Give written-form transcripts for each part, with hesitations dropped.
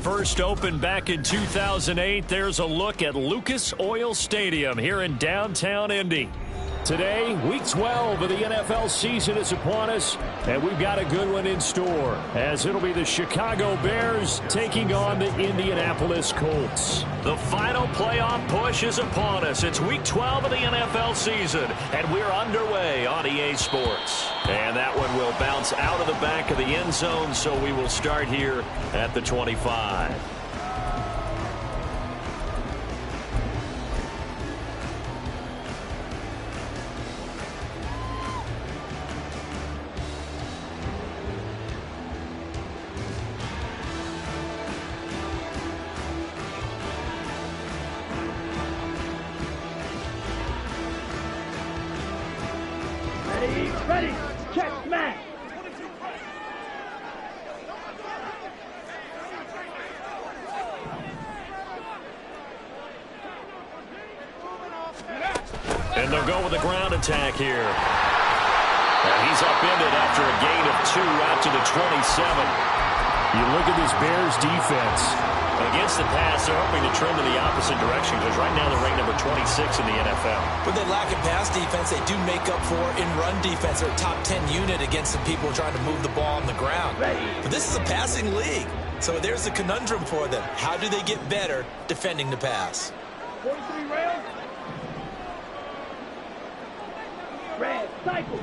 first opened back in 2008. There's a look at Lucas Oil Stadium here in downtown Indy. Today, Week 12 of the NFL season is upon us, and we've got a good one in store, as it'll be the Chicago Bears taking on the Indianapolis Colts. The final playoff push is upon us. It's Week 12 of the NFL season, and we're underway on EA Sports. And that one will bounce out of the back of the end zone, so we will start here at the 25. Ready, check, smash. And they'll go with a ground attack here. And he's upended after a gain of 2 out to the 27. You look at this Bears defense. Against the pass, they're hoping to trend in the opposite direction because right now they're ranked number 26 in the NFL. But they lack in pass defense. They do make up for in run defense. They're a top 10 unit against some people trying to move the ball on the ground. But this is a passing league. So there's a conundrum for them. How do they get better defending the pass? 43 rails. Red, cycle.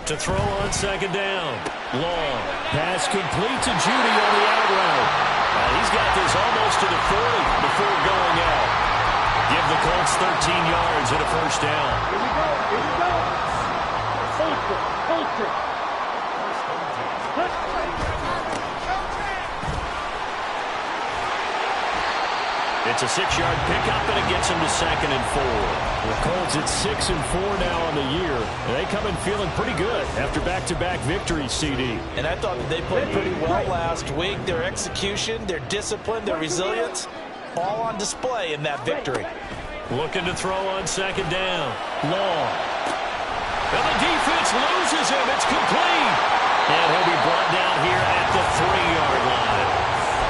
To throw on second down. Long. Pass complete to Judy on the out route. He's got this almost to the 40 before going out. Give the Colts 13 yards and a first down. Here we go. Holster. It's a 6-yard pickup, and it gets him to 2nd and 4. The Colts at 6 and 4 now on the year. And they come in feeling pretty good after back-to-back victories, CD. And I thought that they played pretty well last week. Their execution, their discipline, their resilience, all on display in that victory. Looking to throw on second down. Long. And the defense loses him. It's complete. And he'll be brought down here at the 3-yard line.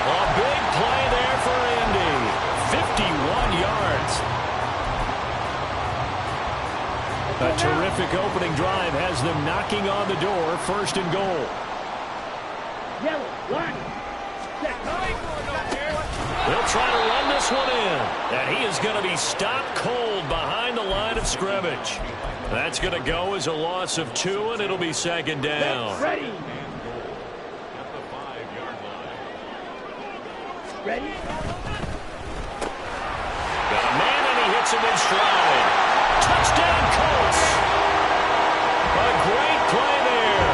A big play there for Indy. 51 yards. A terrific opening drive has them knocking on the door. 1st and goal. Yellow, line. They'll try to run this one in. And he is going to be stopped cold behind the line of scrimmage. That's going to go as a loss of 2, and it'll be 2nd down. Ready. Ready. Got a man, and he hits him in stride. Touchdown, Colts. A great play there.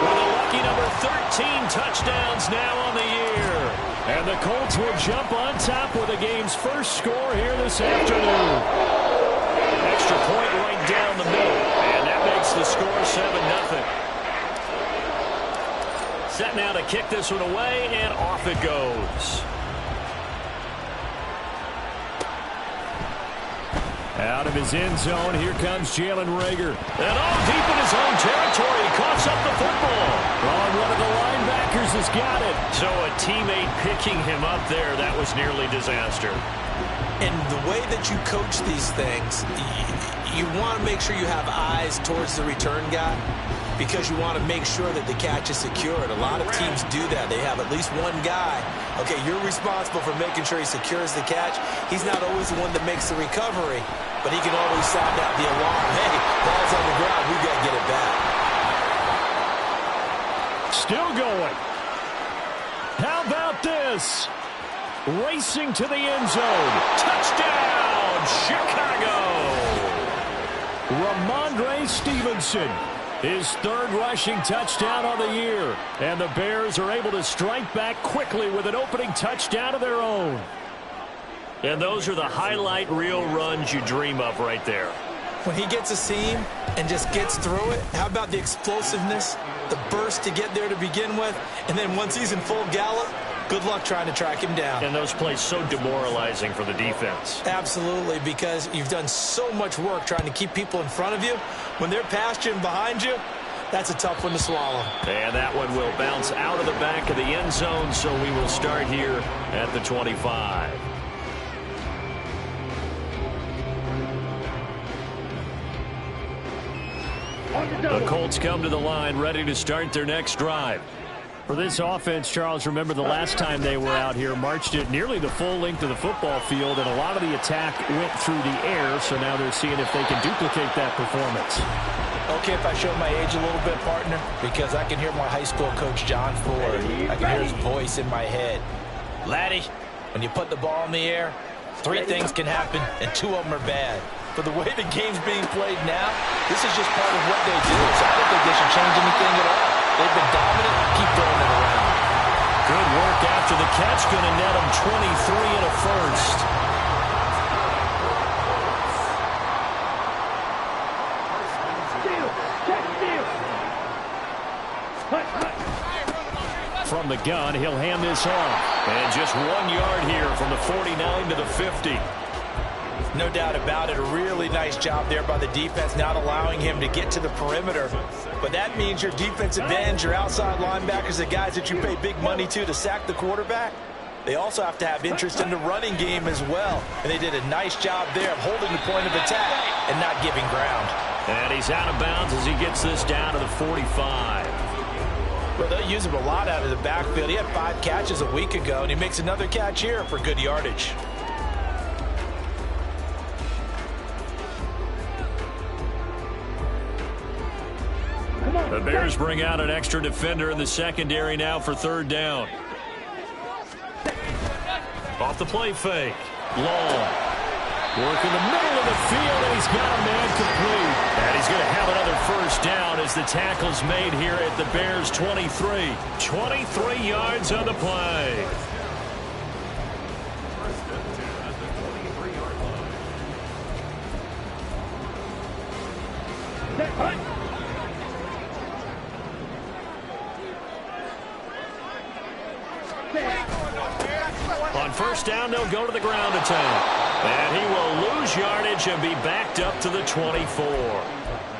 With a lucky number 13 touchdowns now on the year. And the Colts will jump on top with the game's first score here this afternoon. Extra point right down the middle. And that makes the score 7-0. Set now to kick this one away, and off it goes. Out of his end zone, here comes Jalen Reagor. And all deep in his own territory, he coughs up the football. Oh, and one of the linebackers has got it. So a teammate picking him up there, that was nearly disaster. And the way that you coach these things, you want to make sure you have eyes towards the return guy because you want to make sure that the catch is secured. A lot of teams do that. They have at least one guy. Okay, you're responsible for making sure he secures the catch. He's not always the one that makes the recovery, but he can always sound out the alarm. Hey, ball's on the ground. We got to get it back. Still going. How about this? Racing to the end zone. Touchdown, Chicago! Ramondre Stevenson, his 3rd rushing touchdown on the year. And the Bears are able to strike back quickly with an opening touchdown of their own. And those are the highlight reel runs you dream of right there. When he gets a seam and just gets through it, how about the explosiveness, the burst to get there to begin with, and then once he's in full gallop, good luck trying to track him down. And those plays so demoralizing for the defense. Absolutely, because you've done so much work trying to keep people in front of you. When they're past you and behind you, That's a tough one to swallow. And that one will bounce out of the back of the end zone, so we will start here at the 25. The Colts come to the line, ready to start their next drive. For this offense, Charles, remember the last time they were out here, marched it nearly the full length of the football field, and a lot of the attack went through the air, so now they're seeing if they can duplicate that performance. Okay, if I show my age a little bit, partner, because I can hear my high school coach, John Ford. I can hear his voice in my head. Laddie, when you put the ball in the air, 3 things can happen, and 2 of them are bad. For the way the game's being played now, this is just part of what they do, so I don't think they should change anything at all. They've been dominant. Keep throwing it around. Good work after the catch. Going to net him 23 and a first. From the gun, he'll hand this off. And just 1 yard here from the 49 to the 50. No doubt about it. A really nice job there by the defense, not allowing him to get to the perimeter. But that means your defensive ends, your outside linebackers, the guys that you pay big money to sack the quarterback, they also have to have interest in the running game as well. And they did a nice job there of holding the point of attack and not giving ground. And he's out of bounds as he gets this down to the 45. Well, they'll use him a lot out of the backfield. He had 5 catches a week ago, and he makes another catch here for good yardage. The Bears bring out an extra defender in the secondary now for 3rd down. Off the play fake. Long. Work in the middle of the field, and he's got a man complete. And he's going to have another first down as the tackle's made here at the Bears' 23. 23 yards on the play. On first down, they'll go to the ground attack. And he will lose yardage and be backed up to the 24.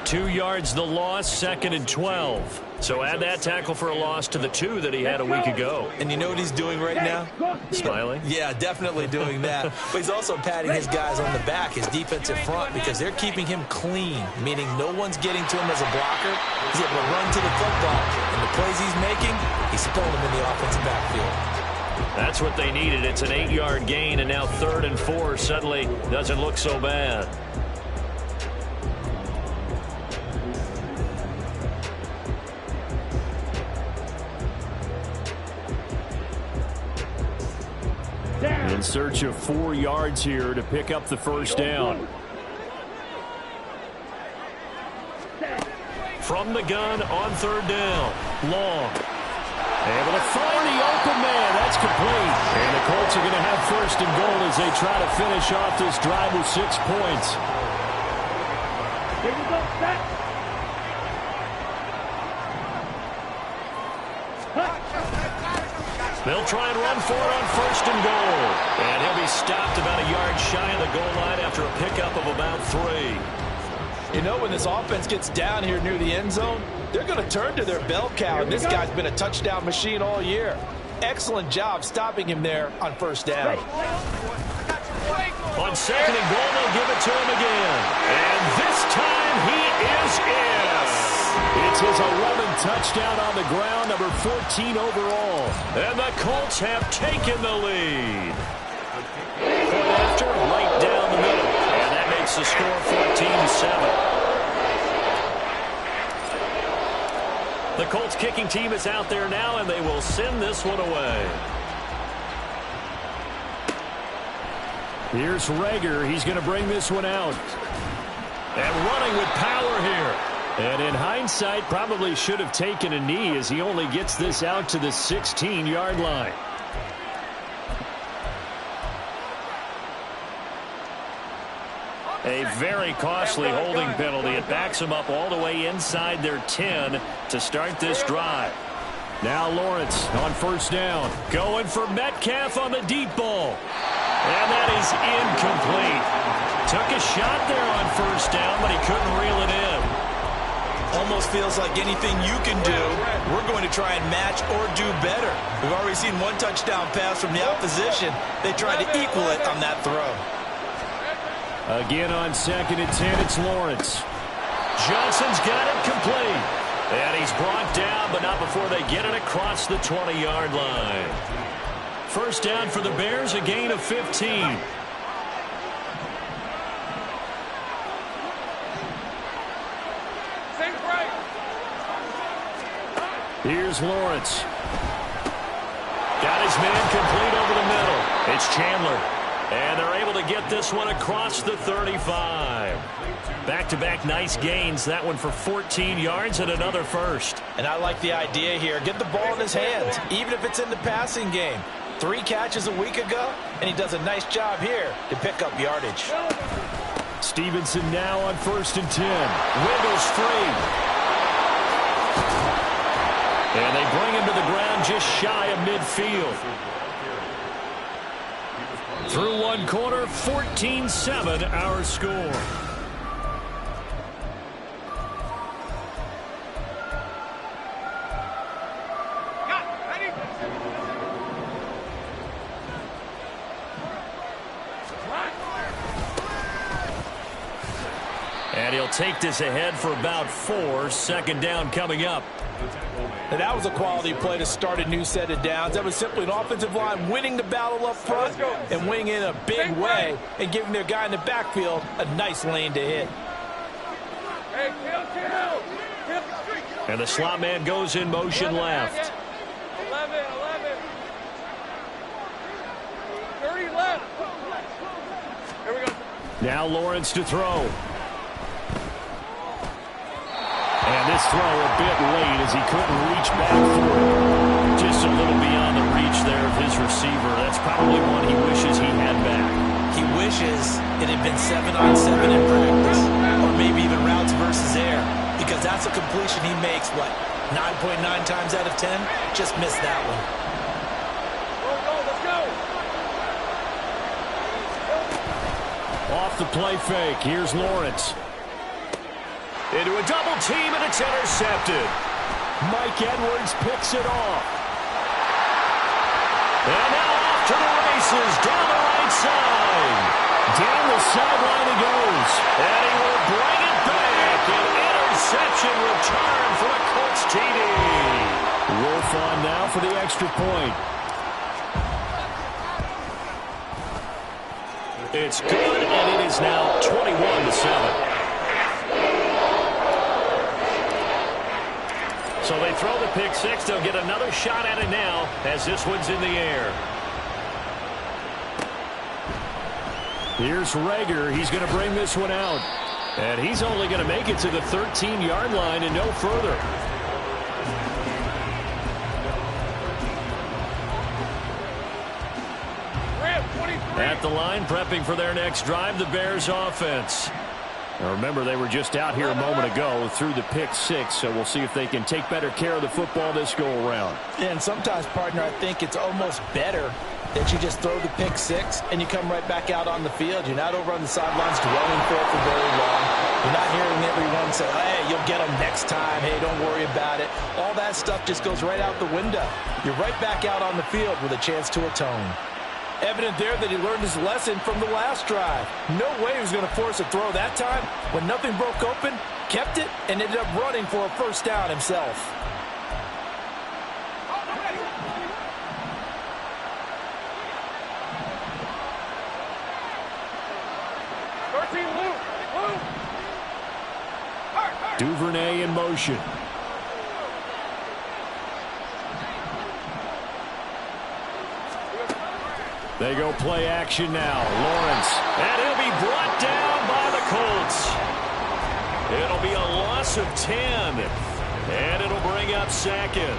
2 yards the loss, 2nd and 12. So add that tackle for a loss to the 2 that he had a week ago. And you know what he's doing right now? Smiling? Yeah, definitely doing that. But he's also patting his guys on the back, his defensive front, because they're keeping him clean, meaning no one's getting to him as a blocker. He's able to run to the football. And the plays he's making, he's throwing them in the offensive backfield. That's what they needed. It's an 8-yard gain, and now 3rd and 4 suddenly doesn't look so bad. In search of 4 yards here to pick up the first down. From the gun on 3rd down. Long. Able to find the open man. That's complete. And the Colts are going to have 1st and goal as they try to finish off this drive with 6 points. Here we go, set. They'll try and run for it on 1st and goal. And he'll be stopped about a yard shy of the goal line after a pickup of about 3. You know, when this offense gets down here near the end zone, they're going to turn to their bell cow, and this guy's been a touchdown machine all year. Excellent job stopping him there on 1st down. On 2nd and goal, they'll give it to him again. And this time he is in. It's his 11th touchdown on the ground, number 14 overall. And the Colts have taken the lead. Point after, right down the middle. And that makes the score 14-7. The Colts kicking team is out there now, and they will send this one away. Here's Rager. He's going to bring this one out. And running with power here. And in hindsight, probably should have taken a knee as he only gets this out to the 16-yard line. A very costly holding penalty. It backs them up all the way inside their 10 to start this drive. Now Lawrence on 1st down. Going for Metcalf on the deep ball. And that is incomplete. Took a shot there on 1st down, but he couldn't reel it in. Almost feels like anything you can do, we're going to try and match or do better. We've already seen one touchdown pass from the opposition. They tried to equal it on that throw. Again on 2nd and 10, it's Lawrence. Johnson's got it complete. And he's brought down, but not before they get it across the 20-yard line. First down for the Bears, a gain of 15. Here's Lawrence. Got his man complete over the middle. It's Chandler. And they're able to get this one across the 35. Back-to-back nice gains. That one for 14 yards and another first. And I like the idea here. Get the ball in his hands, even if it's in the passing game. 3 catches a week ago, and he does a nice job here to pick up yardage. Stevenson now on 1st and 10. Wiggles free. And they bring him to the ground just shy of midfield. Through one quarter, 14-7 our score. And he'll take this ahead for about 4. Second down coming up. And that was a quality play to start a new set of downs. That was simply an offensive line winning the battle up front and winning in a big way and giving their guy in the backfield a nice lane to hit. And the slot man goes in motion left. 11. 30 left. Here we go. Now Lawrence to throw. And this throw a bit late as he couldn't reach back for it. Just a little beyond the reach there of his receiver. That's probably one he wishes he had back. He wishes it had been 7-on-7 in practice, or maybe even routes versus air, because that's a completion he makes, what, 9.9 times out of 10? Just missed that one. Let's go. Off the play fake, here's Lawrence. Into a double team, and it's intercepted. Mike Edwards picks it off. And now off to the races, down the right side. Down the sideline he goes. And he will bring it back. An interception return for a Colts TD. Wolf on now for the extra point. It's good, and it is now 21-7. So they throw the pick six. They'll get another shot at it now as this one's in the air. Here's Rager. He's going to bring this one out. And he's only going to make it to the 13-yard line and no further. At the line, prepping for their next drive, the Bears offense. Now remember, they were just out here a moment ago through the pick six, so we'll see if they can take better care of the football this go-around. And sometimes, partner, I think it's almost better that you just throw the pick six and you come right back out on the field. You're not over on the sidelines dwelling for it for very long. You're not hearing everyone say, hey, you'll get them next time. Hey, don't worry about it. All that stuff just goes right out the window. You're right back out on the field with a chance to atone. Evident there that he learned his lesson from the last drive. No way he was going to force a throw that time. When nothing broke open, kept it, and ended up running for a first down himself. Duvernay in motion. They go play action now. Lawrence. And he'll be brought down by the Colts. It'll be a loss of 10. And it'll bring up second.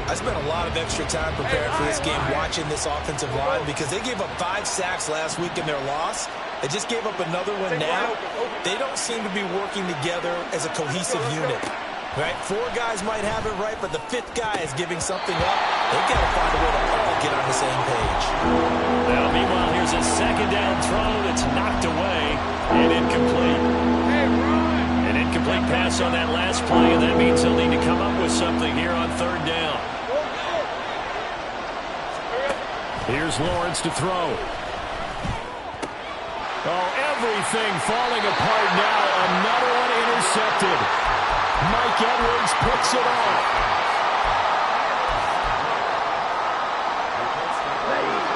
I spent a lot of extra time preparing for this game watching this offensive line because they gave up 5 sacks last week in their loss. They just gave up another one now. They don't seem to be working together as a cohesive unit. Right? 4 guys might have it right, but the 5th guy is giving something up. They've got to find a way to all get on the same page. Now, meanwhile, here's a second down throw that's knocked away and incomplete. An incomplete incomplete pass on that last play, and that means they'll need to come up with something here on third down. Here's Lawrence to throw. Oh, everything falling apart now. Another one intercepted. Mike Edwards picks it off.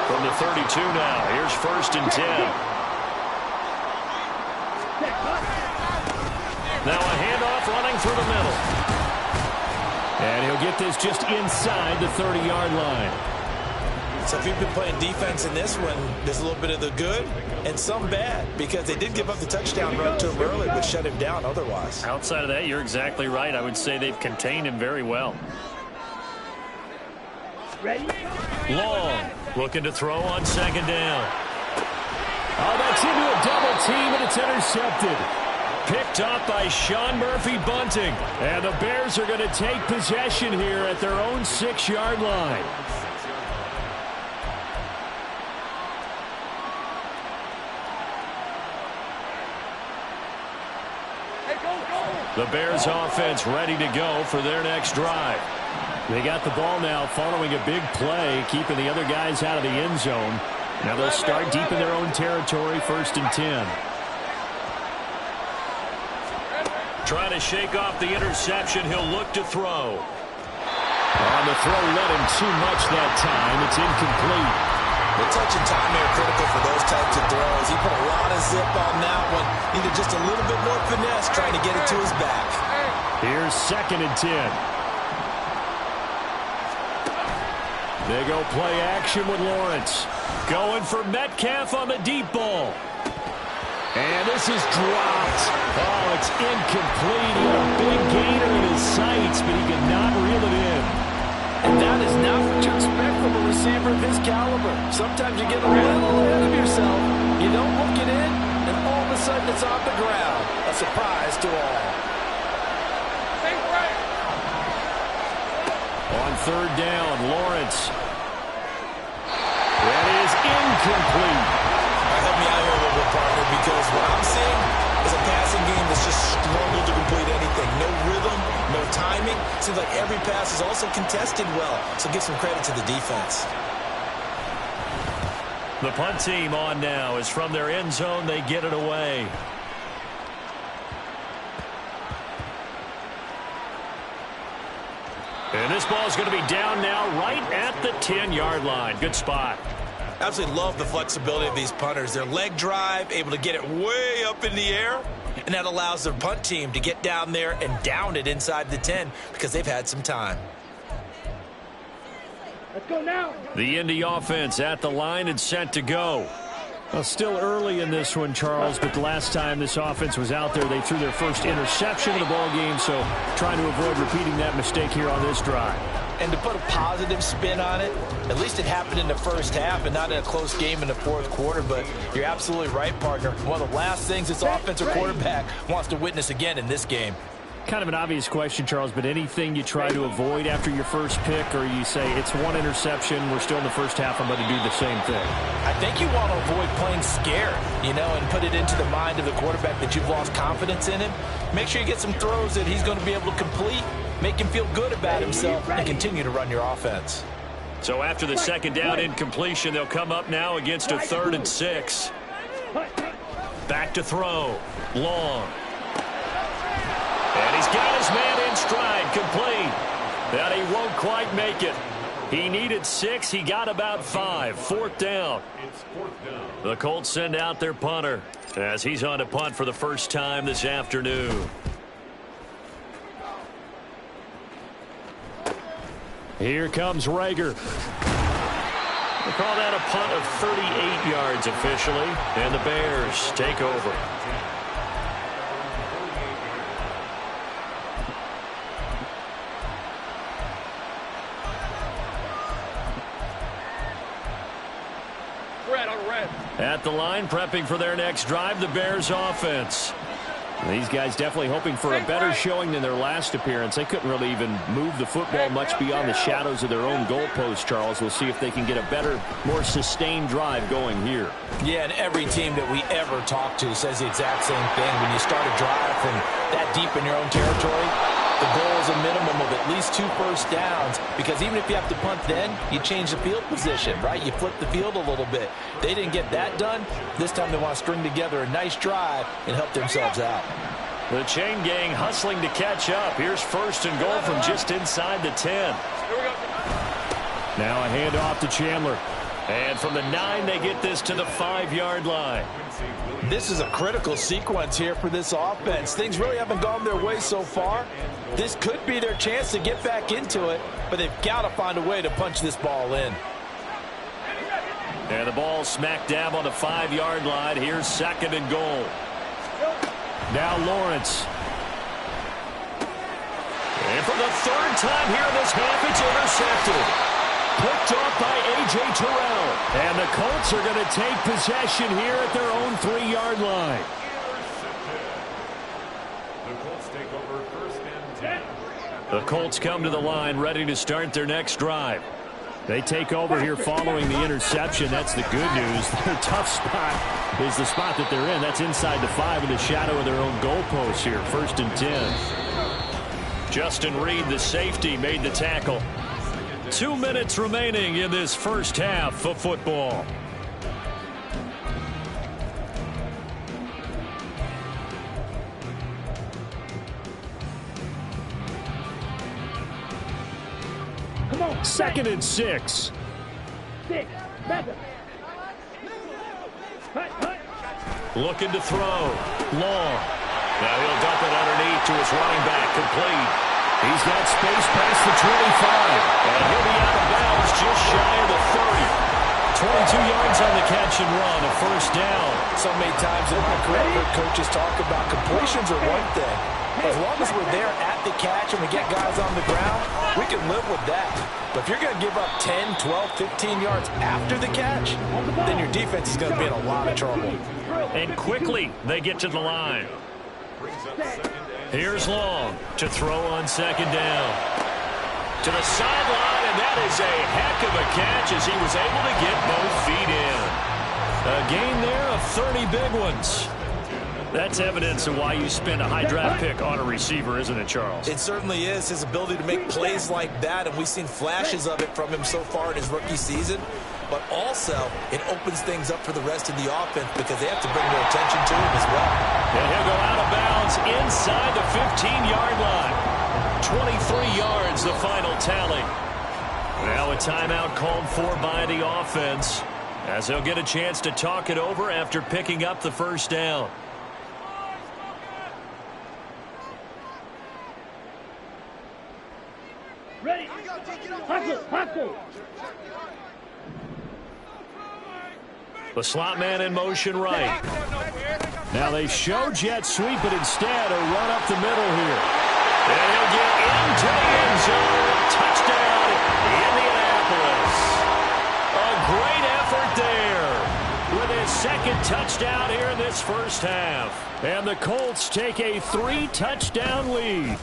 From the 32 now. Here's 1st and 10. Now a handoff running through the middle. And he'll get this just inside the 30-yard line. So if you've been playing defense in this one, there's a little bit of the good and some bad, because they did give up the touchdown run to him early, but shut him down otherwise. Outside of that, you're exactly right. I would say they've contained him very well. Long, looking to throw on 2nd down. Oh, that's into a double team, and it's intercepted. Picked up by Sean Murphy-Bunting. And the Bears are going to take possession here at their own 6-yard line. The Bears offense ready to go for their next drive. They got the ball now following a big play, keeping the other guys out of the end zone. Now they'll start deep in their own territory, 1st and 10. Trying to shake off the interception. He'll look to throw. On the throw, let him too much that time. It's incomplete. The touch and time are critical for those types of throws. He put a lot of zip on that one. Needed just a little bit more finesse trying to get it to his back. Here's 2nd and 10. They go play action with Lawrence. Going for Metcalf on the deep ball. And this is dropped. Oh, it's incomplete. He had a big gainer in his sights, but he could not reel it in. And that is not what you expect from a receiver of his caliber. Sometimes you get a little ahead of yourself. You don't look it in, and all of a sudden it's on the ground. A surprise to all. On 3rd down, Lawrence. That is incomplete. Help me out here a little bit, partner, because what I'm seeing is a passing game that's just struggled to complete anything. No rhythm, no timing. Seems like every pass is also contested well, so give some credit to the defense. The punt team on now is from their end zone. They get it away. And this ball is going to be down now right at the 10-yard line. Good spot. Absolutely love the flexibility of these punters. Their leg drive, able to get it way up in the air, and that allows their punt team to get down there and down it inside the 10 because they've had some time. Let's go now. The Indy offense at the line and set to go. Well, still early in this one, Charles, but the last time this offense was out there, they threw their first interception of the ball game, so trying to avoid repeating that mistake here on this drive. And to put a positive spin on it, at least it happened in the first half and not in a close game in the 4th quarter, but you're absolutely right, partner. One of the last things this offensive quarterback wants to witness again in this game. Kind of an obvious question, Charles, but anything you try to avoid after your first pick, or you say it's one interception, we're still in the first half, I'm going to do the same thing? I think you want to avoid playing scared, and put it into the mind of the quarterback that you've lost confidence in him. Make sure you get some throws that he's going to be able to complete, make him feel good about himself, and continue to run your offense. So after the 2nd down incompletion, they'll come up now against a 3rd and 6. Back to throw. Long. And he's got his man in stride, complete. But he won't quite make it. He needed 6. He got about 5. 4th down. The Colts send out their punter as he's on to punt for the first time this afternoon. Here comes Rager. They call that a punt of 38 yards officially, and the Bears take over. Red on red. At the line, prepping for their next drive, the Bears offense. These guys definitely hoping for a better showing than their last appearance. They couldn't really even move the football much beyond the shadows of their own goalpost, Charles. We'll see if they can get a better, more sustained drive going here. Yeah, and every team that we ever talk to says the exact same thing. When you start a drive from that deep in your own territory, the goal is a minimum of at least 2 first downs, because even if you have to punt then, you change the field position, right? You flip the field a little bit. They didn't get that done. This time they want to string together a nice drive and help themselves out. The chain gang hustling to catch up. Here's 1st and goal from just inside the 10. Now a handoff to Chandler. And from the 9, they get this to the 5-yard line. This is a critical sequence here for this offense. Things really haven't gone their way so far. This could be their chance to get back into it, but they've got to find a way to punch this ball in. And the ball smack dab on the 5-yard line. Here's 2nd and goal. Now Lawrence. And for the 3rd time here in this half, it's intercepted. Picked off by A.J. Terrell. And the Colts are going to take possession here at their own 3-yard line. The Colts come to the line ready to start their next drive. They take over here following the interception. That's the good news. Their tough spot is the spot that they're in. That's inside the 5 in the shadow of their own goalpost here. 1st and 10. Justin Reed, the safety, made the tackle. 2 minutes remaining in this first half of football. Come on. 2nd and 6. Looking to throw. Long. Now he'll dump it underneath to his running back. Complete. He's got space past the 25. And he'll be out of bounds just shy of the 30. 22 yards on the catch and run. A 1st down. So many times in my career, I've heard coaches talk about completions are one thing. As long as we're there at the catch and we get guys on the ground, we can live with that. But if you're going to give up 10, 12, 15 yards after the catch, then your defense is going to be in a lot of trouble. And quickly they get to the line. Here's Long to throw on 2nd down. To the sideline, and that is a heck of a catch as he was able to get both feet in. A gain there of 30 big ones. That's evidence of why you spend a high draft pick on a receiver, isn't it, Charles? It certainly is. His ability to make plays like that, and we've seen flashes of it from him so far in his rookie season. But also, it opens things up for the rest of the offense because they have to bring their attention to him as well. And he'll go out of bounds inside the 15-yard line. 23 yards, the final tally. Now a timeout called for by the offense as they'll get a chance to talk it over after picking up the 1st down. Ready. Hustle. The slot man in motion right. Now they show jet sweep, but instead a run up the middle here. And he'll get into the end zone. Touchdown, Indianapolis. A great effort there with his 2nd touchdown here in this first half. And the Colts take a 3-touchdown lead.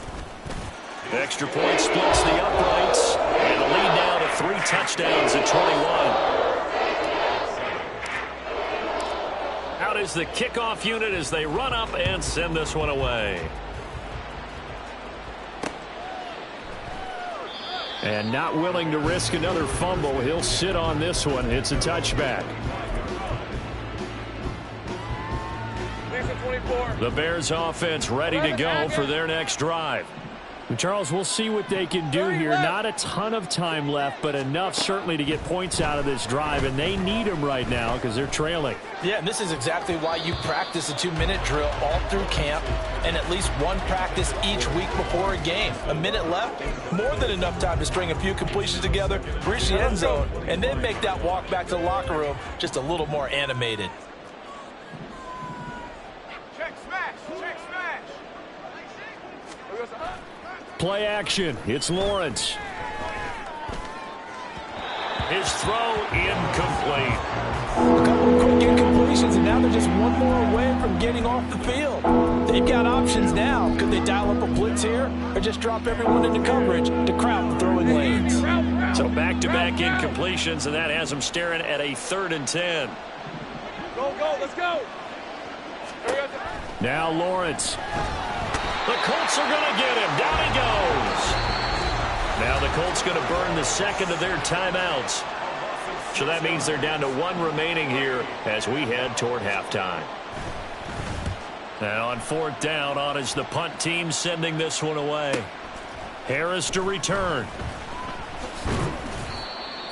Extra point splits the uprights. And the lead now to 3 touchdowns at 21. Out is the kickoff unit as they run up and send this one away. And not willing to risk another fumble, he'll sit on this one. It's a touchback. The Bears offense ready to go for their next drive. Charles, we'll see what they can do here. Not a ton of time left, but enough certainly to get points out of this drive, and they need them right now because they're trailing. Yeah, and this is exactly why you practice a 2-minute drill all through camp and at least one practice each week before a game. A minute left, more than enough time to string a few completions together, reach the end zone, and then make that walk back to the locker room just a little more animated. Check smash. Play action. It's Lawrence. His throw incomplete. A couple of quick incompletions, and now they're just one more away from getting off the field. They've got options now. Could they dial up a blitz here or just drop everyone into coverage to crowd the throwing lanes? So back-to-back incompletions, and that has them staring at a 3rd and 10. Go, let's go. Now Lawrence. The Colts are going to get him. Down he goes. Now the Colts going to burn the second of their timeouts. So that means they're down to 1 remaining here as we head toward halftime. Now on 4th down, on is the punt team sending this one away. Harris to return.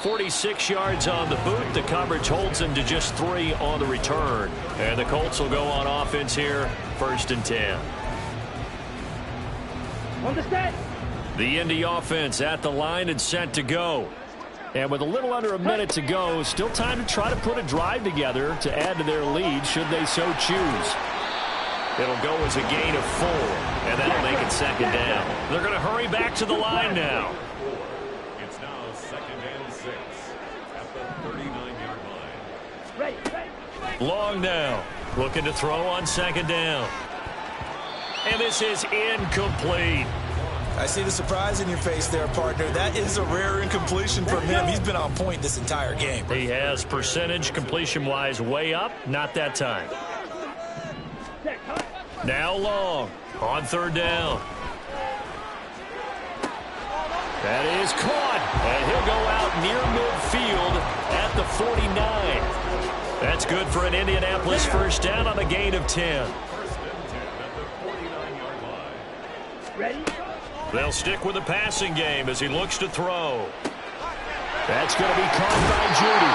46 yards on the boot. The coverage holds him to just 3 on the return. And the Colts will go on offense here, 1st and 10. Understand? The Indy offense at the line and set to go. And with a little under a minute to go, still time to try to put a drive together to add to their lead should they so choose. It'll go as a gain of 4, and that'll make it 2nd down. They're going to hurry back to the line now. It's now 2nd and 6 at the 39-yard line. Ready. Long now, looking to throw on 2nd down. And this is incomplete. I see the surprise in your face there, partner. That is a rare incompletion from him. He's been on point this entire game. He has percentage completion-wise way up, not that time. Now Long on 3rd down. That is caught, and he'll go out near midfield at the 49. That's good for an Indianapolis 1st down on a gain of 10. 1st and 10 at the 49-yard line. Ready. They'll stick with the passing game as he looks to throw. That's going to be caught by Judy.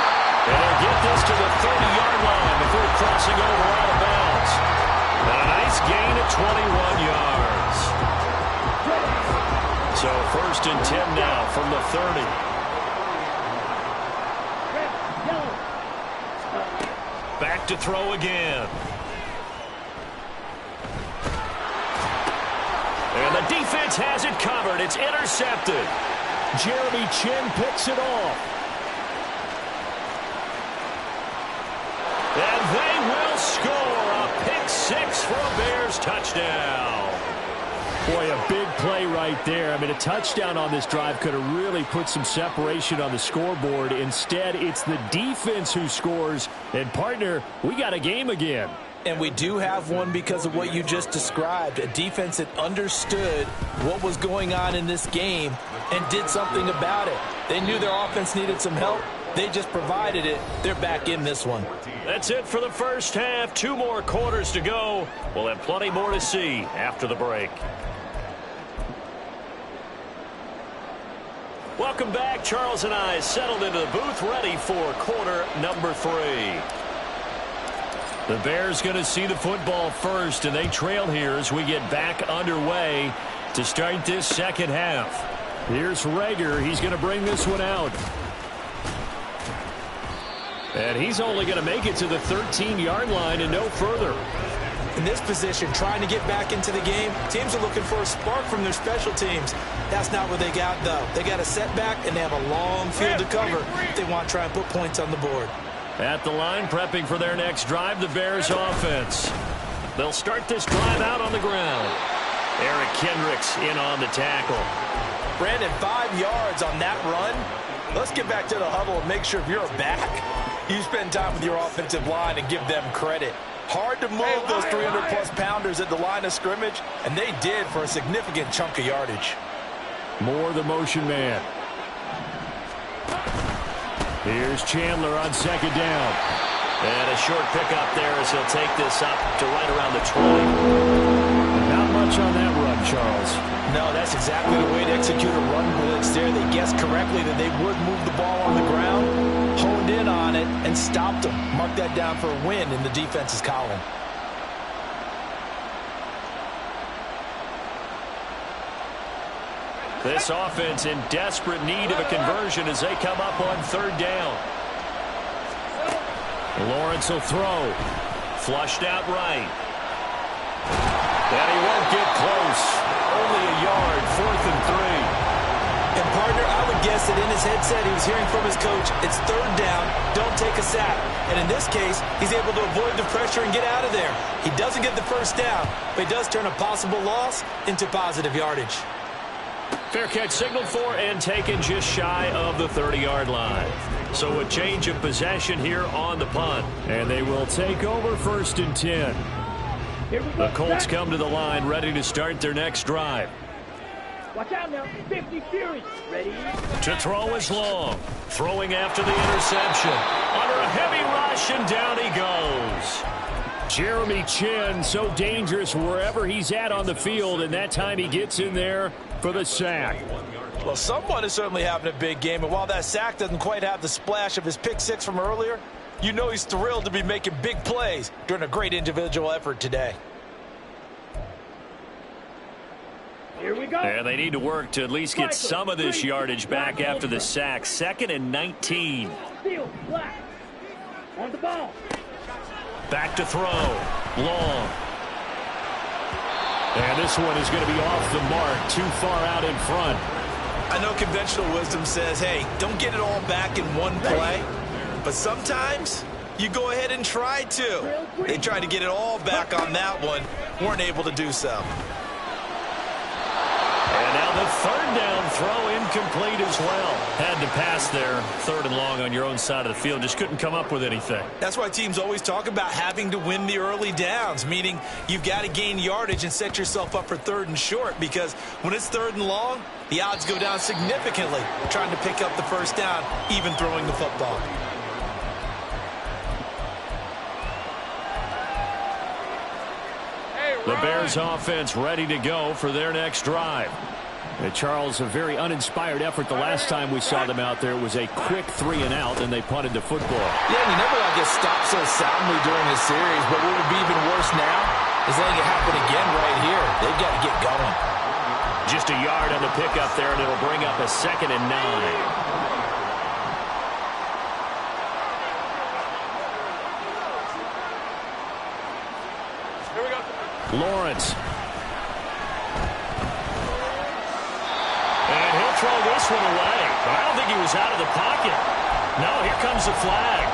And they'll get this to the 30-yard line before crossing over out of bounds. And a nice gain of 21 yards. So 1st and 10 now from the 30. Back to throw again. And the defense has it covered. It's intercepted. Jeremy Chin picks it off. And they will score a pick-6 for a Bears touchdown. Boy, a big play right there. I mean, a touchdown on this drive could have really put some separation on the scoreboard. Instead, it's the defense who scores. And, partner, we got a game again. And we do have one because of what you just described. A defense that understood what was going on in this game and did something about it. They knew their offense needed some help. They just provided it. They're back in this one. That's it for the 1st half. 2 more quarters to go. We'll have plenty more to see after the break. Welcome back. Charles and I settled into the booth, ready for quarter number 3. The Bears going to see the football first, and they trail here as we get back underway to start this 2nd half. Here's Rager. He's going to bring this one out. And he's only going to make it to the 13-yard line and no further. In this position, trying to get back into the game, teams are looking for a spark from their special teams. That's not what they got, though. They got a setback, and they have a long field to cover if they want to try and put points on the board. At the line, prepping for their next drive, the Bears offense. They'll start this drive out on the ground. Eric Kendricks in on the tackle. Brandon, 5 yards on that run. Let's get back to the huddle and make sure if you're back, you spend time with your offensive line and give them credit. Hard to move those 300-plus pounders at the line of scrimmage, and they did for a significant chunk of yardage. More the motion man. Here's Chandler on 2nd down. And a short pickup there as he'll take this up to right around the 20. Not much on that run, Charles. No, that's exactly the way to execute a run blitz there. They guessed correctly that they would move the ball on the ground, honed in on it, and stopped them. Mark that down for a win in the defense's column. This offense in desperate need of a conversion as they come up on 3rd down. Lawrence will throw. Flushed out right. And he won't get close. Only a yard, 4th and 3. And, partner, I would guess that in his headset he was hearing from his coach, it's third down, don't take a sack. And in this case, he's able to avoid the pressure and get out of there. He doesn't get the first down, but he does turn a possible loss into positive yardage. Fair catch signaled for and taken just shy of the 30-yard line. So a change of possession here on the punt. And they will take over 1st and 10. The Colts come to the line ready to start their next drive. Watch out now. 50 Fury. Ready? To throw is Long. Throwing after the interception. Under a heavy rush, and down he goes. Jeremy Chin, so dangerous wherever he's at on the field, and that time he gets in there for the sack. Well, someone is certainly having a big game, and while that sack doesn't quite have the splash of his pick six from earlier, you know he's thrilled to be making big plays during a great individual effort today. Here we go. And they need to work to at least get some of this yardage back after the sack. 2nd and 19. Field, black. On the ball. Back to throw. Long. And this one is going to be off the mark, too far out in front. I know conventional wisdom says, hey, don't get it all back in one play. But sometimes you go ahead and try to. They tried to get it all back on that one. Weren't able to do so. And now the 3rd down throw incomplete as well. Had to pass there. 3rd and long on your own side of the field. Just couldn't come up with anything. That's why teams always talk about having to win the early downs, meaning you've got to gain yardage and set yourself up for 3rd and short, because when it's 3rd and long, the odds go down significantly trying to pick up the 1st down, even throwing the football. The Bears offense ready to go for their next drive. And Charles, a very uninspired effort the last time we saw them out there. It was a quick 3 and out, and they punted the football. Yeah, and you never want to get stopped so soundly during the series, but what would be even worse now is letting it happen again right here. They've got to get going. Just a yard on the pickup there, and it'll bring up a 2nd and 9. Lawrence. And he'll throw this one away. But I don't think he was out of the pocket. No, here comes the flag.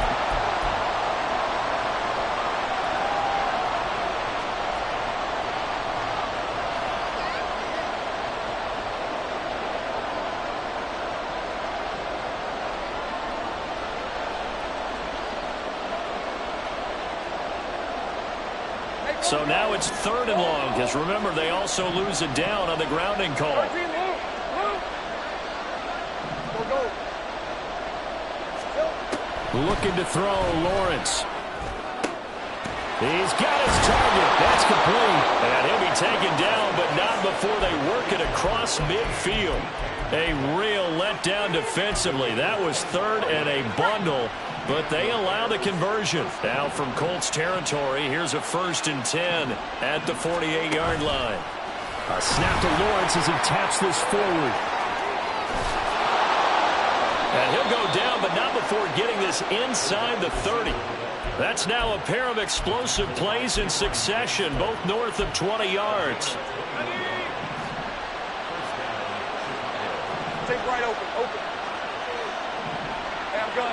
So now it's 3rd and long, because remember, they also lose it down on the grounding call. Looking to throw, Lawrence. He's got his target. That's complete. And he'll be taken down, but not before they work it across midfield. A real letdown defensively. That was 3rd and a bundle. But they allow the conversion. Now from Colts territory, here's a 1st and 10 at the 48-yard line. A snap to Lawrence as he taps this forward. And he'll go down, but not before getting this inside the 30. That's now a pair of explosive plays in succession, both north of 20 yards. Take right open. Gun.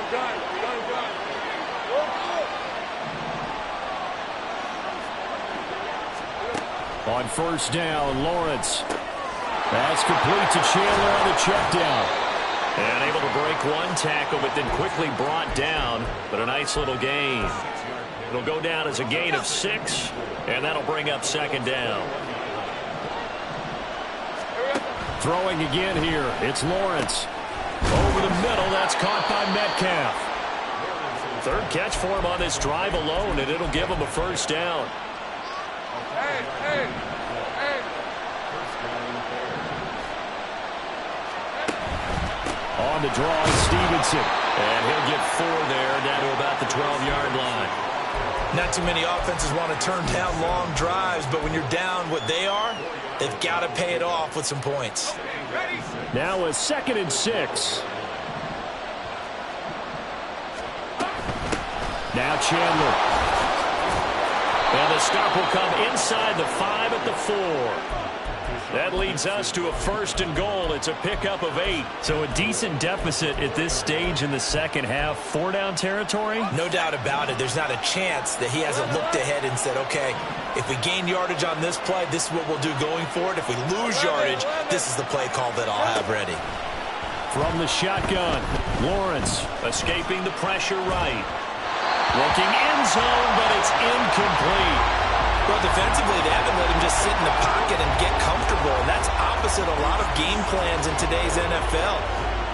On 1st down, Lawrence. That's complete to Chandler on the check down. And able to break one tackle, but then quickly brought down. But a nice little gain. It'll go down as a gain of 6, and that'll bring up 2nd down. Throwing again here, it's Lawrence. Over the middle, that's caught by Metcalf. 3rd catch for him on this drive alone, and it'll give him a 1st down. Hey. On the draw, Stevenson. And he'll get 4 there, down to about the 12-yard line. Not too many offenses want to turn down long drives, but when you're down what they are, they've got to pay it off with some points. Now a 2nd and 6. Now Chandler. And the stop will come inside the 5 at the 4. That leads us to a 1st and goal. It's a pickup of 8. So a decent deficit at this stage in the second half. 4-down territory? No doubt about it. There's not a chance that he hasn't looked ahead and said, okay, if we gain yardage on this play, this is what we'll do going forward. If we lose yardage, this is the play call that I'll have ready. From the shotgun, Lawrence escaping the pressure right. Looking end zone, but it's incomplete. Well, defensively, they haven't let him just sit in the pocket and get comfortable, and that's opposite a lot of game plans in today's NFL.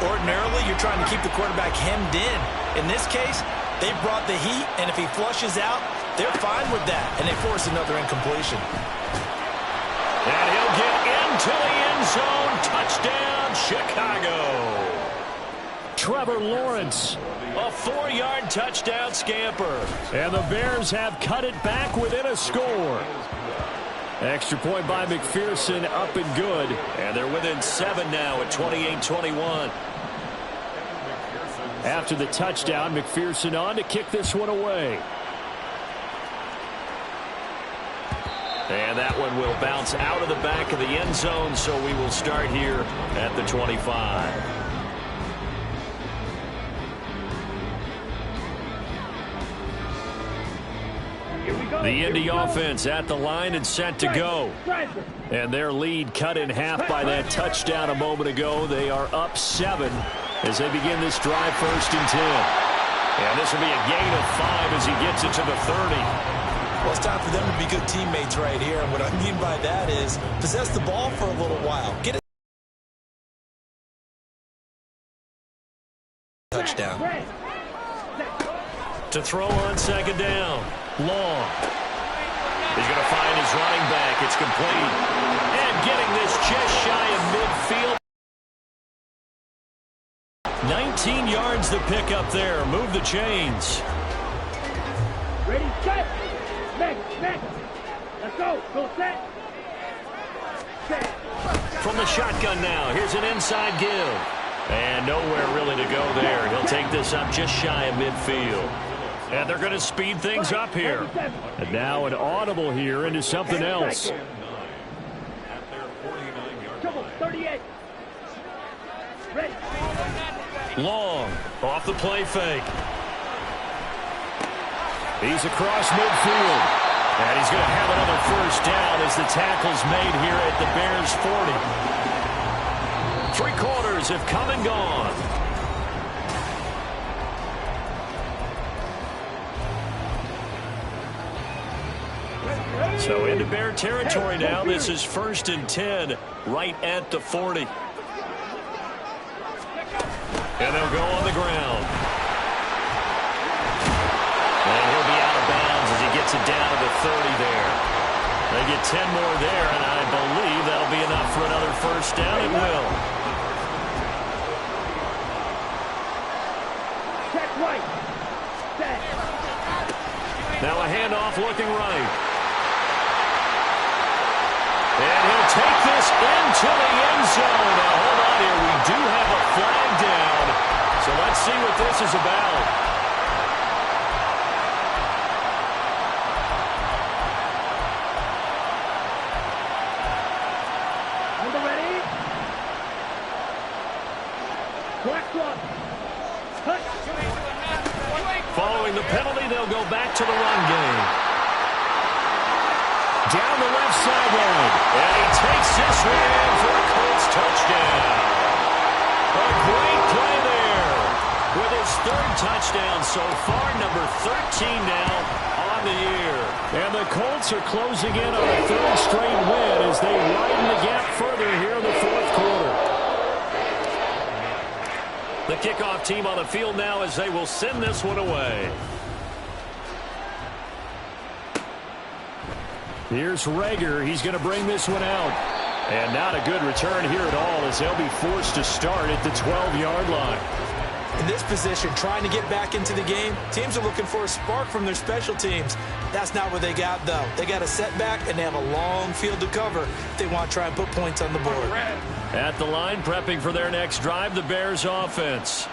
Ordinarily, you're trying to keep the quarterback hemmed in. In this case, they brought the heat, and if he flushes out, they're fine with that, and they force another incompletion. And he'll get into the end zone. Touchdown, Chicago. Trevor Lawrence, a 4-yard touchdown scamper. And the Bears have cut it back within a score. Extra point by McPherson, up and good. And they're within 7 now at 28-21. After the touchdown, McPherson on to kick this one away. And that one will bounce out of the back of the end zone, so we will start here at the 25. The Indy offense at the line and set to go. And their lead cut in half by that touchdown a moment ago. They are up 7 as they begin this drive, 1st and 10. And this will be a gain of 5 as he gets it to the 30. Well, it's time for them to be good teammates right here. And what I mean by that is possess the ball for a little while. Get it. Touchdown. To throw on 2nd down. Long. He's going to find his running back. It's complete. And getting this just shy of midfield. 19 yards to pick up there. Move the chains. Ready, set. Next. Let's go. Go set. Set. From the shotgun now. Here's an inside give. And nowhere really to go there. He'll take this up just shy of midfield. And they're going to speed things up here. And now an audible here into something else. Trouble, 38. Ready. Long, off the play fake. He's across midfield. And he's going to have another 1st down as the tackle's made here at the Bears' 40. 3 quarters have come and gone. So into Bear territory now. This is 1st and 10 right at the 40. And they'll go on the ground. And he'll be out of bounds as he gets it down to the 30 there. They get 10 more there, and I believe that'll be enough for another 1st down. It will. Check right. Set. Now a handoff looking right. And he'll take this into the end zone. Now, hold on here. We do have a flag down. So let's see what this is about. On the ready. Clock. Cut. Following the penalty, they'll go back to the run game. Down the left sideline. And he takes this one in for a Colts touchdown. A great play there. With his 3rd touchdown so far, number 13 now on the year. And the Colts are closing in on a 3rd straight win as they widen the gap further here in the 4th quarter. The kickoff team on the field now as they will send this one away. Here's Rager. He's going to bring this one out. And not a good return here at all as they'll be forced to start at the 12-yard line. In this position, trying to get back into the game, teams are looking for a spark from their special teams. That's not what they got, though. They got a setback, and they have a long field to cover if they want to try and put points on the board. At the line, prepping for their next drive, the Bears offense.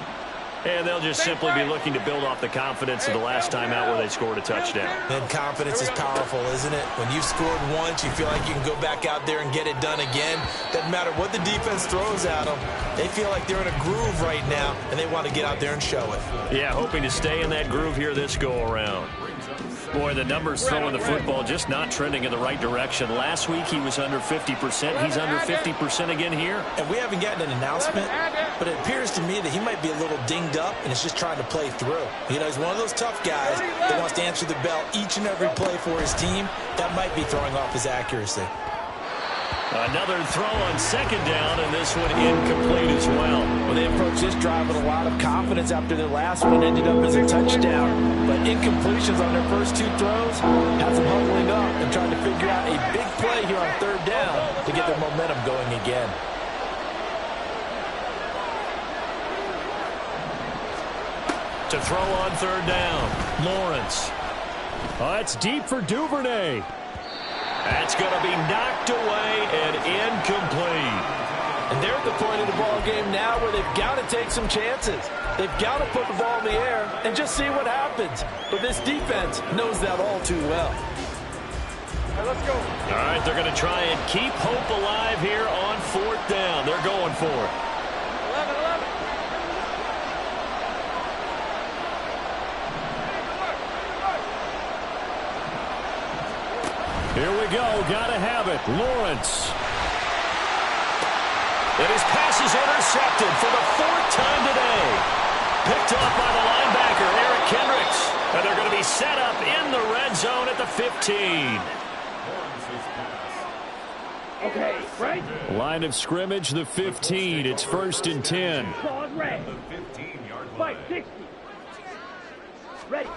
And they'll just simply be looking to build off the confidence of the last time out where they scored a touchdown. And confidence is powerful, isn't it? When you've scored once, you feel like you can go back out there and get it done again. Doesn't matter what the defense throws at them. They feel like they're in a groove right now, and they want to get out there and show it. Yeah, hoping to stay in that groove here this go-around. Boy, the numbers throwing the football just not trending in the right direction. Last week he was under 50%. He's under 50% again here. And we haven't gotten an announcement, but it appears to me that he might be a little dinged up and is just trying to play through. You know, he's one of those tough guys that wants to answer the bell each and every play for his team. That might be throwing off his accuracy. Another throw on second down, and this one incomplete as well. Well, they approached this drive with a lot of confidence after their last one ended up as a touchdown. But incompletions on their first two throws has them huddling up and trying to figure out a big play here on third down to get their momentum going again. To throw on third down, Lawrence. It's deep for Duvernay. That's going to be knocked away and incomplete. And they're at the point of the ball game now where they've got to take some chances. They've got to put the ball in the air and just see what happens. But this defense knows that all too well. All right, let's go. All right, they're going to try and keep hope alive here on fourth down. They're going for it. 11. Here we go. Got to have it. Lawrence. And his pass is intercepted for the fourth time today. Picked up by the linebacker, Eric Kendricks. And they're going to be set up in the red zone at the 15. Okay, right? Line of scrimmage, the 15. It's 1st and 10. Pause, red. 5, 60. Ready.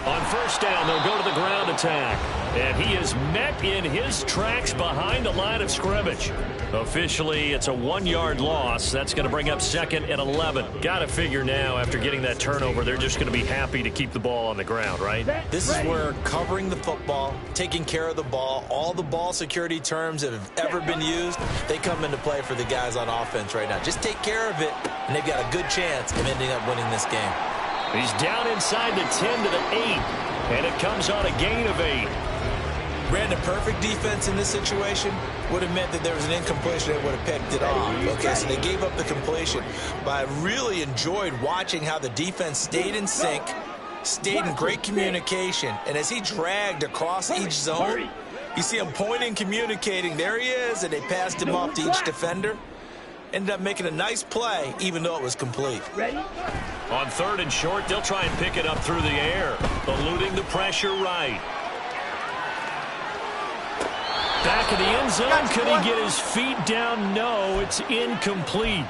On first down, they'll go to the ground attack. And he is met in his tracks behind the line of scrimmage. Officially, it's a 1-yard loss. That's going to bring up 2nd and 11. Got to figure now, after getting that turnover, they're just going to be happy to keep the ball on the ground, right? This is where covering the football, taking care of the ball, all the ball security terms that have ever been used, they come into play for the guys on offense right now. Just take care of it, and they've got a good chance of ending up winning this game. He's down inside the 10 to the 8, and it comes on a gain of 8. Brandon, perfect defense in this situation would have meant that there was an incompletion that would have picked it off. Okay, so they gave up the completion. But I really enjoyed watching how the defense stayed in sync, stayed in great communication, and as he dragged across each zone, you see him pointing, communicating. There he is, and they passed him off to each defender. Ended up making a nice play, even though it was complete. Ready? On 3rd and short, they'll try and pick it up through the air, eluding the pressure right. Back in the end zone, could he get his feet down? No, it's incomplete.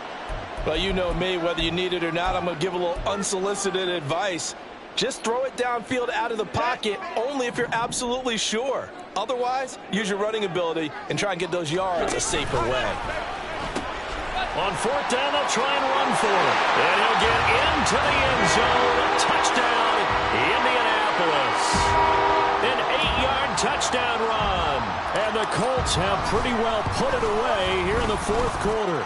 Well, you know me, whether you need it or not, I'm going to give a little unsolicited advice. Just throw it downfield out of the pocket, only if you're absolutely sure. Otherwise, use your running ability and try and get those yards a safer way. On 4th down, they'll try and run for it. And he'll get into the end zone. Touchdown, Indianapolis. An 8-yard touchdown run. And the Colts have pretty well put it away here in the 4th quarter.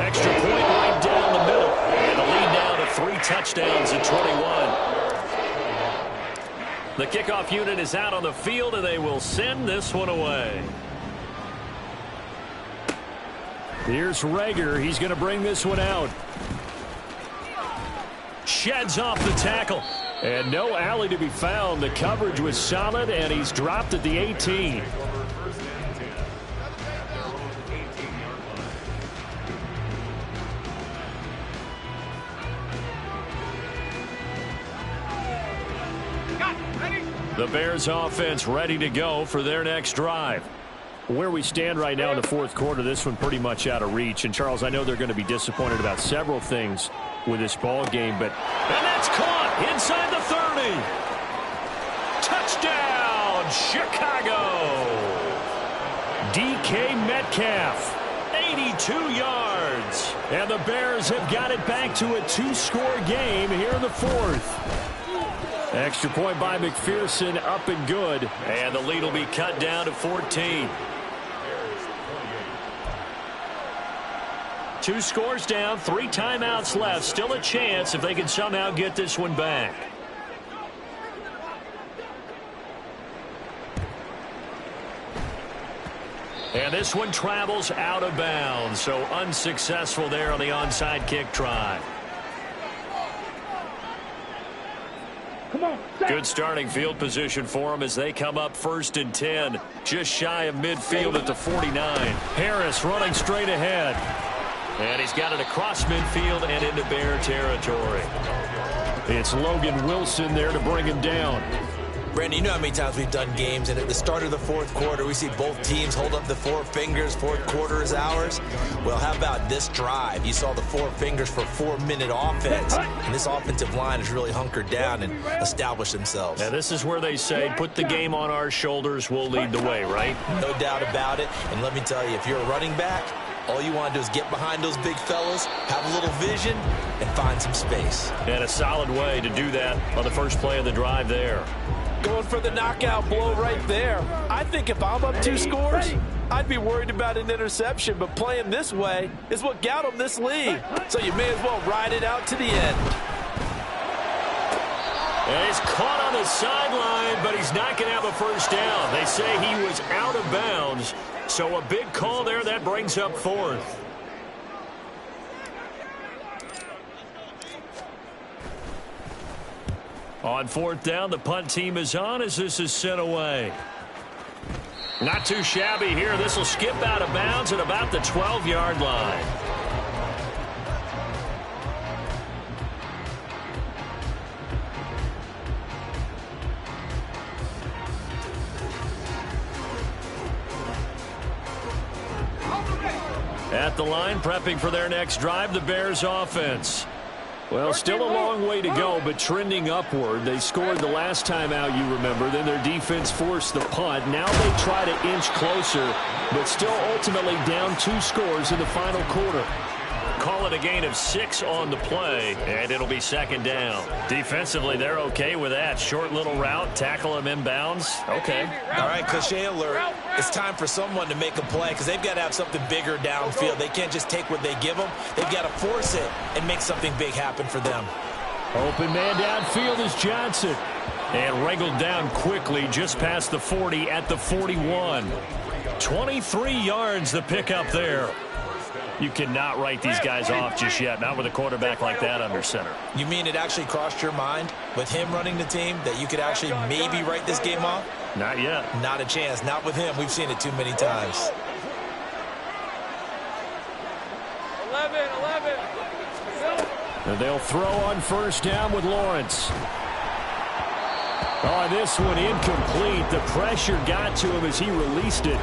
Extra point right down the middle. And the lead now to 3 touchdowns at 21. The kickoff unit is out on the field, and they will send this one away. Here's Rager. He's going to bring this one out. Sheds off the tackle. And no alley to be found. The coverage was solid, and he's dropped at the 18. The Bears offense ready to go for their next drive. Where we stand right now in the 4th quarter, this one pretty much out of reach. And, Charles, I know they're going to be disappointed about several things with this ball game, but and that's caught inside the 30. Touchdown, Chicago. DK Metcalf, 82 yards. And the Bears have got it back to a 2-score game here in the 4th. Extra point by McPherson, up and good. And the lead will be cut down to 14. 2 scores down, 3 timeouts left. Still a chance if they can somehow get this one back. And this one travels out of bounds, so unsuccessful there on the onside kick try. Good starting field position for them as they come up 1st and 10. Just shy of midfield at the 49. Harris running straight ahead. And he's got it across midfield and into Bear territory. It's Logan Wilson there to bring him down. Brandon, you know how many times we've done games, and at the start of the 4th quarter, we see both teams hold up the 4 fingers, 4th quarter is ours. Well, how about this drive? You saw the 4 fingers for 4-minute offense, and this offensive line has really hunkered down and established themselves. Now, this is where they say, put the game on our shoulders, we'll lead the way, right? No doubt about it, and let me tell you, if you're a running back, all you want to do is get behind those big fellas, have a little vision, and find some space. And a solid way to do that on the first play of the drive there. Going for the knockout blow right there. I think if I'm up 2 scores, I'd be worried about an interception, but playing this way is what got them this lead. So you may as well ride it out to the end. And he's caught on the sideline, but he's not going to have a first down. They say he was out of bounds, so a big call there that brings up 4th. On 4th down, the punt team is on as this is sent away. Not too shabby here. This will skip out of bounds at about the 12-yard line. At the line, prepping for their next drive, the Bears offense. Well, still a long way to go, but trending upward. They scored the last time out, you remember. Then their defense forced the punt. Now they try to inch closer, but still ultimately down 2 scores in the final quarter. Call it a gain of 6 on the play, and it'll be 2nd down. Defensively, they're okay with that. Short little route, tackle him inbounds. Okay. All right, cliche alert. It's time for someone to make a play because they've got to have something bigger downfield. They can't just take what they give them. They've got to force it and make something big happen for them. Open man downfield is Johnson. And wrangled down quickly just past the 40 at the 41. 23 yards the pickup there. You cannot write these guys off just yet, not with a quarterback like that under center. You mean it actually crossed your mind with him running the team that you could actually maybe write this game off? Not yet. Not a chance. Not with him. We've seen it too many times. 11. And they'll throw on 1st down with Lawrence. Oh, this one incomplete. The pressure got to him as he released it.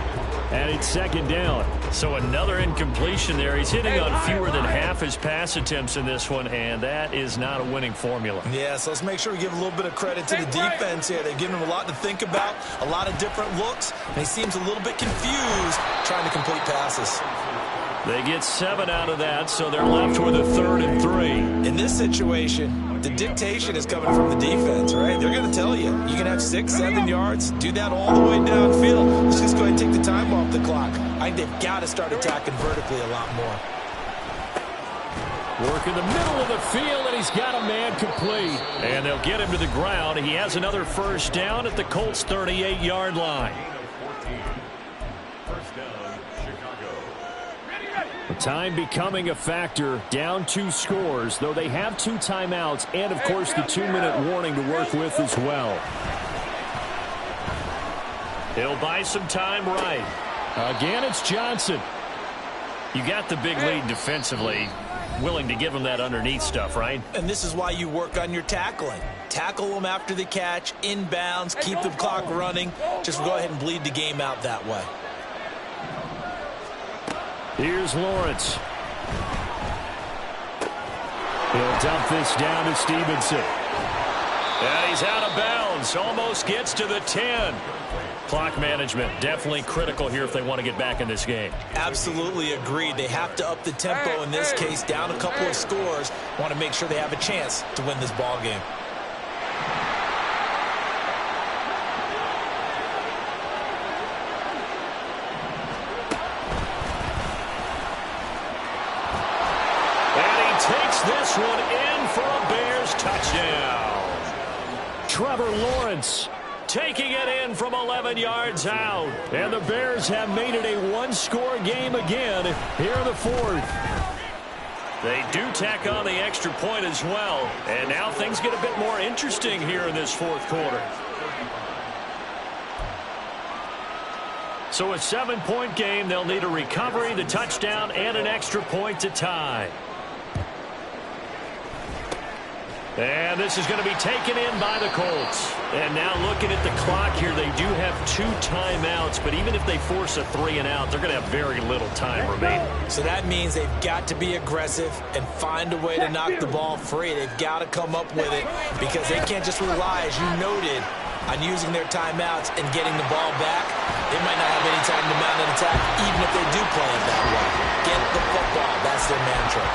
And it's 2nd down. So another incompletion there. He's hitting on fewer than half his pass attempts in this one, and that is not a winning formula. Yeah, so let's make sure we give a little bit of credit to the defense here. They've given him a lot to think about, a lot of different looks, and he seems a little bit confused trying to complete passes. They get 7 out of that, so they're left with a 3rd and 3. In this situation, the dictation is coming from the defense, right? They're going to tell you, you can have 6, 7 yards, do that all the way downfield. Let's just go ahead and take the time off the clock. I think they've got to start attacking vertically a lot more. Work in the middle of the field, and he's got a man complete. And they'll get him to the ground. He has another 1st down at the Colts' 38-yard line. The time becoming a factor, down 2 scores, though they have 2 timeouts and, of course, the 2-minute warning to work with as well. He'll buy some time right. Again, it's Johnson. You got the big lead defensively, willing to give him that underneath stuff, right? And this is why you work on your tackling. Tackle them after the catch, inbounds, keep the clock running. Just go ahead and bleed the game out that way. Here's Lawrence. He'll dump this down to Stevenson. And he's out of bounds. Almost gets to the 10. Clock management definitely critical here if they want to get back in this game. Absolutely agreed. They have to up the tempo in this case, down a couple of scores. Want to make sure they have a chance to win this ball game. takes this one in for a Bears touchdown. Trevor Lawrence taking it in from 11 yards out. And the Bears have made it a one-score game again here in the fourth. They do tack on the extra point as well. And now things get a bit more interesting here in this fourth quarter. So a 7-point game, they'll need a recovery, the touchdown, and an extra point to tie. And this is going to be taken in by the Colts. And now looking at the clock here, they do have 2 timeouts, but even if they force a 3-and-out, they're going to have very little time remaining. So that means they've got to be aggressive and find a way to knock the ball free. They've got to come up with it because they can't just rely, as you noted, on using their timeouts and getting the ball back. They might not have any time to mount an attack, even if they do play it that way. Get the football. That's their mantra.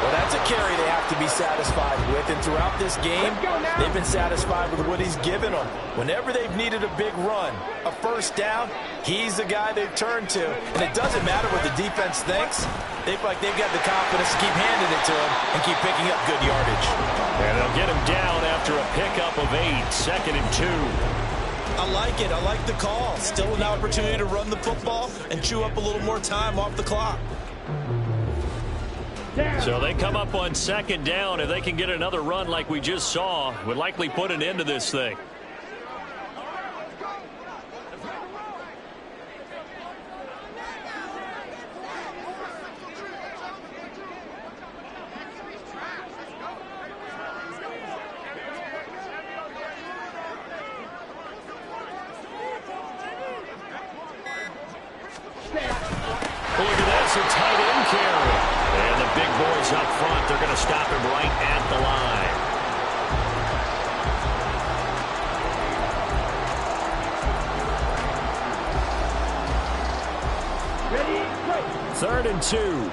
Well, that's a carry they have to be satisfied with. And throughout this game, they've been satisfied with what he's given them. Whenever they've needed a big run, a first down, he's the guy they've turned to. And it doesn't matter what the defense thinks. They feel like they've got the confidence to keep handing it to him and keep picking up good yardage. And they'll get him down after a pickup of 8, 2nd and 2. I like it. I like the call. Still an opportunity to run the football and chew up a little more time off the clock. So they come up on 2nd down. If they can get another run like we just saw, would likely put an end to this thing. Look at this, a tight end carry. And the big boys up front, they're going to stop him right at the line. Ready, go. 3rd and 2.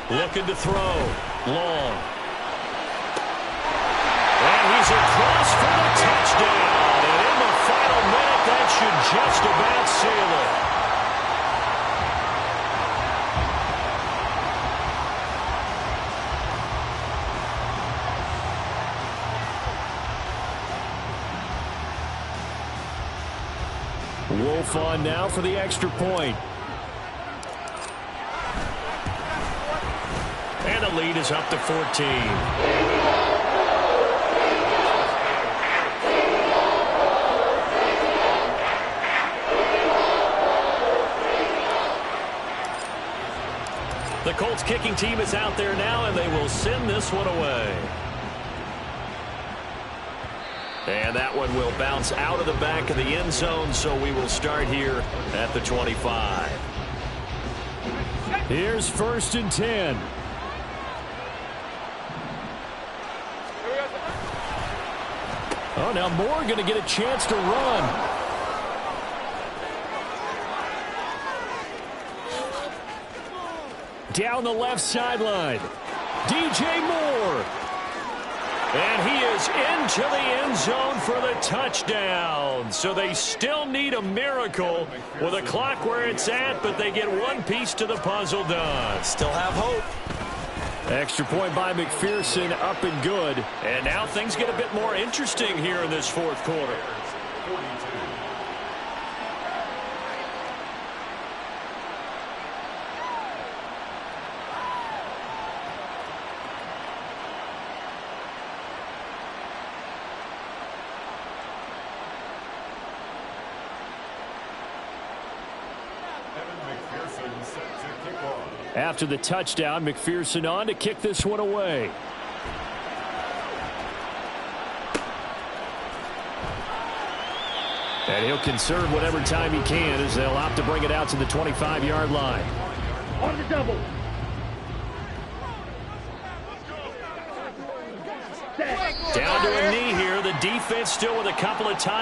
Looking to throw. Long. And he's across for the touchdown. And in the final minute, that should just about seal it. Wolf on now for the extra point. And the lead is up to 14. The Colts kicking team is out there now, and they will send this one away. And that one will bounce out of the back of the end zone, so we will start here at the 25. Here's 1st and 10. Oh, now Moore going to get a chance to run. Down the left sideline. DJ Moore. And he is into the end zone for the touchdown. So they still need a miracle with a clock where it's at, but they get one piece to the puzzle done. Still have hope. Extra point by McPherson, up and good. And now things get a bit more interesting here in this fourth quarter. After the touchdown, McPherson on to kick this one away. And he'll conserve whatever time he can as they'll opt to bring it out to the 25-yard line. On the double. Down to a knee here. The defense still with a couple of times.